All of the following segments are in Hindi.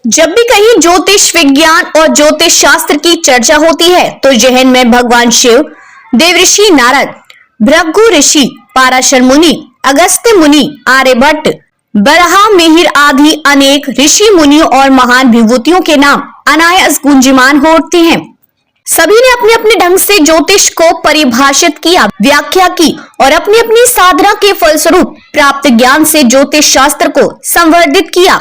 जब भी कहीं ज्योतिष विज्ञान और ज्योतिष शास्त्र की चर्चा होती है तो जहन में भगवान शिव, देवऋषि नारद, भृगु ऋषि, पाराशर मुनि, अगस्त्य मुनि, आर्यभट्ट, बरहा मिहिर आदि अनेक ऋषि मुनियों और महान विभूतियों के नाम अनायास गूंजयमान हो उठते हैं। सभी ने अपने अपने ढंग से ज्योतिष को परिभाषित किया, व्याख्या की और अपनी अपनी साधना के फलस्वरूप प्राप्त ज्ञान से ज्योतिष शास्त्र को संवर्धित किया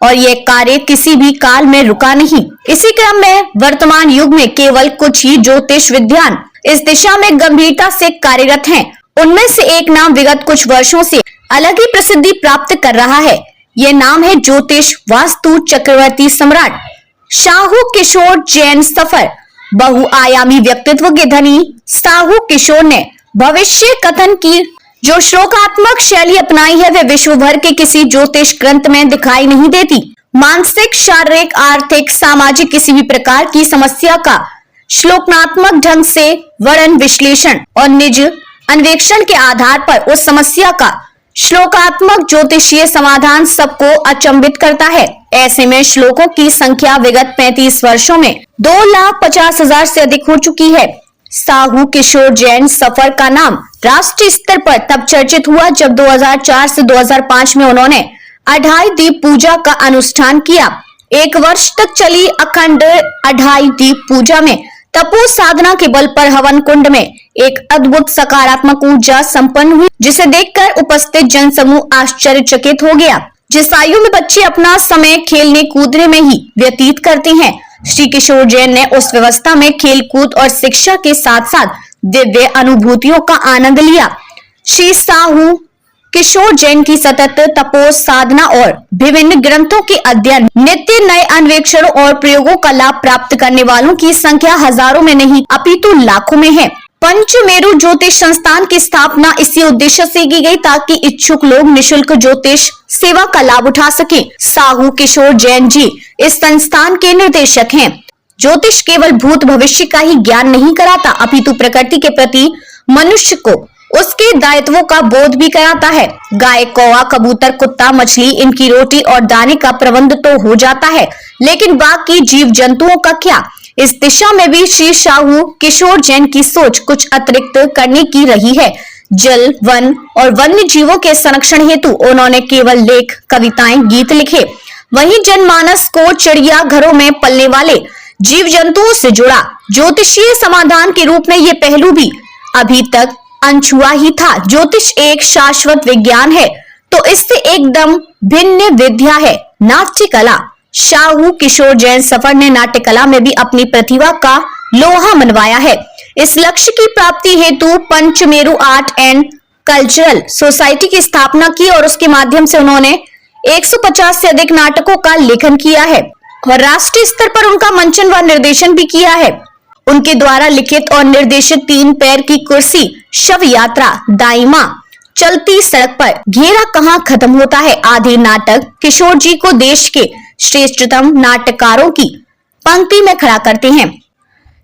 और यह कार्य किसी भी काल में रुका नहीं। इसी क्रम में वर्तमान युग में केवल कुछ ही ज्योतिष विद्वान इस दिशा में गंभीरता से कार्यरत हैं। उनमें से एक नाम विगत कुछ वर्षों से अलग ही प्रसिद्धि प्राप्त कर रहा है। यह नाम है ज्योतिष वास्तु चक्रवर्ती सम्राट साहू किशोर जैन सफर। बहुआयामी व्यक्तित्व के धनी साहू किशोर ने भविष्य कथन की जो श्लोकात्मक शैली अपनाई है वह विश्व भर के किसी ज्योतिष ग्रंथ में दिखाई नहीं देती। मानसिक, शारीरिक, आर्थिक, सामाजिक किसी भी प्रकार की समस्या का श्लोकात्मक ढंग से वर्णन, विश्लेषण और निज अन्वेषण के आधार पर उस समस्या का श्लोकात्मक ज्योतिषीय समाधान सबको अचंभित करता है। ऐसे में श्लोकों की संख्या विगत 35 वर्षों में 2,50,000 से अधिक हो चुकी है। साहू किशोर जैन सफर का नाम राष्ट्रीय स्तर पर तब चर्चित हुआ जब 2004 से 2005 में उन्होंने अढ़ाई दीप पूजा का अनुष्ठान किया। 1 वर्ष तक चली अखंड अढ़ाई दीप पूजा में तपो साधना के बल पर हवन कुंड में एक अद्भुत सकारात्मक ऊर्जा संपन्न हुई, जिसे देखकर उपस्थित जन समूह आश्चर्यचकित हो गया। जिस आयु में बच्चे अपना समय खेलने कूदने में ही व्यतीत करते हैं, श्री किशोर जैन ने उस व्यवस्था में खेल कूद और शिक्षा के साथ साथ दिव्य अनुभूतियों का आनंद लिया। श्री साहू किशोर जैन की सतत तपो साधना और विभिन्न ग्रंथों के अध्ययन, नित्य नए अन्वेषणों और प्रयोगों का लाभ प्राप्त करने वालों की संख्या हजारों में नहीं अपितु लाखों में है। पंचमेरु ज्योतिष संस्थान की स्थापना इसी उद्देश्य से की गई ताकि इच्छुक लोग निशुल्क ज्योतिष सेवा का लाभ उठा सके। साहू किशोर जैन जी इस संस्थान के निर्देशक हैं। ज्योतिष केवल भूत भविष्य का ही ज्ञान नहीं कराता अपितु प्रकृति के प्रति मनुष्य को उसके दायित्वों का बोध भी कराता है। गाय, कौवा, कबूतर, कुत्ता, मछली, इनकी रोटी और दाने का प्रबंध तो हो जाता है, लेकिन बाकी जीव जंतुओं का क्या? इस दिशा में भी श्री साहू किशोर जैन की सोच कुछ अतिरिक्त करने की रही है। जल, वन और वन्य जीवों के संरक्षण हेतु उन्होंने केवल लेख, कविताएं, गीत लिखे। वहीं जनमानस को चिड़िया घरों में पलने वाले जीव जंतुओं से जुड़ा। ज्योतिषीय समाधान के रूप में ये पहलू भी अभी तक अनछुआ ही था। ज्योतिष एक शाश्वत विज्ञान है तो इससे एकदम भिन्न विद्या है नाट्य कला। साहू किशोर जैन सफर ने नाट्य कला में भी अपनी प्रतिभा का लोहा मनवाया है। इस लक्ष्य की प्राप्ति हेतु Panchmeru art and cultural society की स्थापना की और उसके माध्यम से उन्होंने 150 से अधिक नाटकों का लेखन किया है और राष्ट्रीय स्तर पर उनका मंचन व निर्देशन भी किया है। उनके द्वारा लिखित और निर्देशित 3 पैर की कुर्सी, शव यात्रा, दाइमा, चलती सड़क पर, घेरा कहाँ खत्म होता है आदि नाटक किशोर जी को देश के श्रेष्ठतम नाटककारों की पंक्ति में खड़ा करते हैं।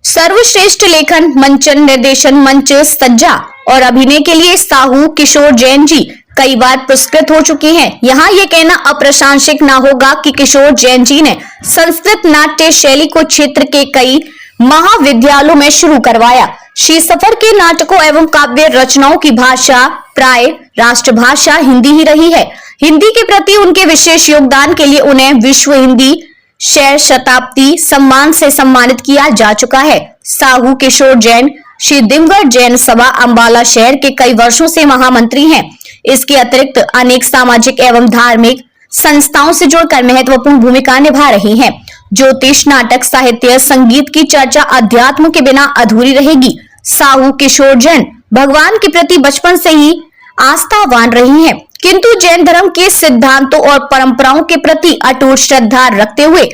सर्वश्रेष्ठ लेखन, मंचन, निर्देशन, मंच सज्जा और अभिनय के लिए साहू किशोर जैन जी कई बार पुरस्कृत हो चुके हैं। यहाँ ये कहना अप्रशंसिक ना होगा कि किशोर जैन जी ने संस्कृत नाट्य शैली को क्षेत्र के कई महाविद्यालयों में शुरू करवाया। श्री सफर के नाटकों एवं काव्य रचनाओं की भाषा प्राय राष्ट्रभाषा हिंदी ही रही है। हिंदी के प्रति उनके विशेष योगदान के लिए उन्हें विश्व हिंदी शैर शताब्दी सम्मान से सम्मानित किया जा चुका है। साहू किशोर जैन श्री दिवगढ़ जैन सभा अंबाला शहर के कई वर्षों से महामंत्री हैं। इसके अतिरिक्त अनेक सामाजिक एवं धार्मिक संस्थाओं से जुड़कर महत्वपूर्ण भूमिका निभा रही हैं। ज्योतिष, नाटक, साहित्य, संगीत की चर्चा अध्यात्म के बिना अधूरी रहेगी। साहू किशोर जैन भगवान के प्रति बचपन से ही आस्थावान रही हैं, किंतु जैन धर्म के सिद्धांतों और परंपराओं के प्रति अटूट श्रद्धा रखते हुए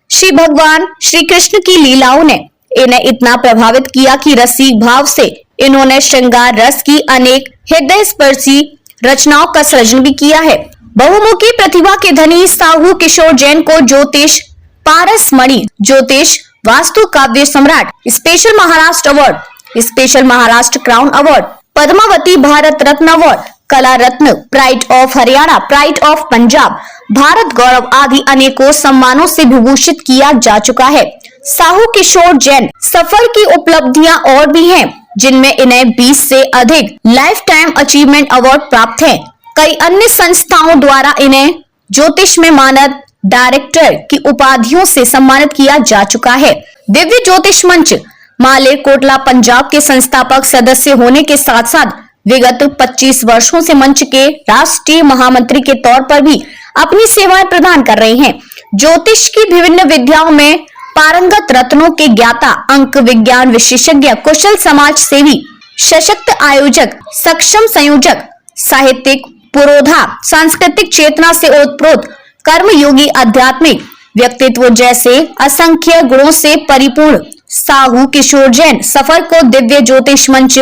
श्री भगवान श्री कृष्ण की लीलाओं ने इन्हें इतना प्रभावित किया कि रसिक भाव से इन्होंने श्रृंगार रस की अनेक हृदय स्पर्शी रचनाओं का सृजन भी किया है। बहुमुखी प्रतिभा के धनी साहू किशोर जैन को ज्योतिष पारस मणि, ज्योतिष Vastu Kavya Samrat, special Maharashtra award, special Maharashtra crown award, Padmavati Bharat Ratna award, Kala Ratna, pride of Haryana, pride of Punjab, Bharat Gaurav आदि अनेकों सम्मानों से विभूषित किया जा चुका है। साहू किशोर जैन सफर की उपलब्धियां और भी हैं, जिनमें इन्हें 20 से अधिक लाइफ टाइम अचीवमेंट अवार्ड प्राप्त हैं। कई अन्य संस्थाओं द्वारा इन्हें ज्योतिष में मानद डायरेक्टर की उपाधियों से सम्मानित किया जा चुका है। दिव्य ज्योतिष मंच मालेरकोटला पंजाब के संस्थापक सदस्य होने के साथ साथ विगत 25 वर्षों से मंच के राष्ट्रीय महामंत्री के तौर पर भी अपनी सेवाएं प्रदान कर रहे हैं। ज्योतिष की विभिन्न विद्याओं में पारंगत रत्नों के ज्ञाता, अंक विज्ञान विशेषज्ञ, कुशल समाज सेवी, सशक्त आयोजक, सक्षम संयोजक, साहित्यिक पुरोधा, सांस्कृतिक चेतना से ओतप्रोत, कर्मयोगी, आध्यात्मिक व्यक्तित्व जैसे असंख्य गुणों से परिपूर्ण साहू किशोर जैन सफर को दिव्य ज्योतिष मंच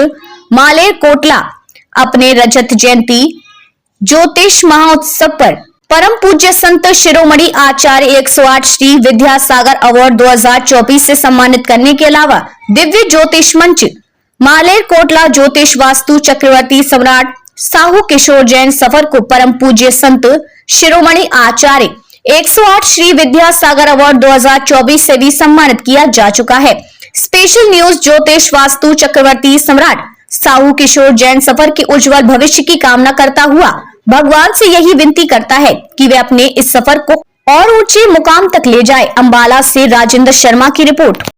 मालेरकोटला अपने रजत जयंती ज्योतिष महोत्सव पर परम पूज्य संत शिरोमणि आचार्य 108 श्री विद्यासागर अवार्ड 2024 से सम्मानित करने के अलावा दिव्य ज्योतिष मंच मालेरकोटला ज्योतिष वास्तु चक्रवर्ती सम्राट साहू किशोर जैन सफर को परम पूज्य संत शिरोमणि आचार्य 108 श्री विद्यासागर अवार्ड 2024 से भी सम्मानित किया जा चुका है। स्पेशल न्यूज ज्योतिष वास्तु चक्रवर्ती सम्राट साहू किशोर जैन सफर के उज्जवल भविष्य की कामना करता हुआ भगवान से यही विनती करता है कि वे अपने इस सफर को और ऊंचे मुकाम तक ले जाए। अंबाला से राजेंद्र शर्मा की रिपोर्ट।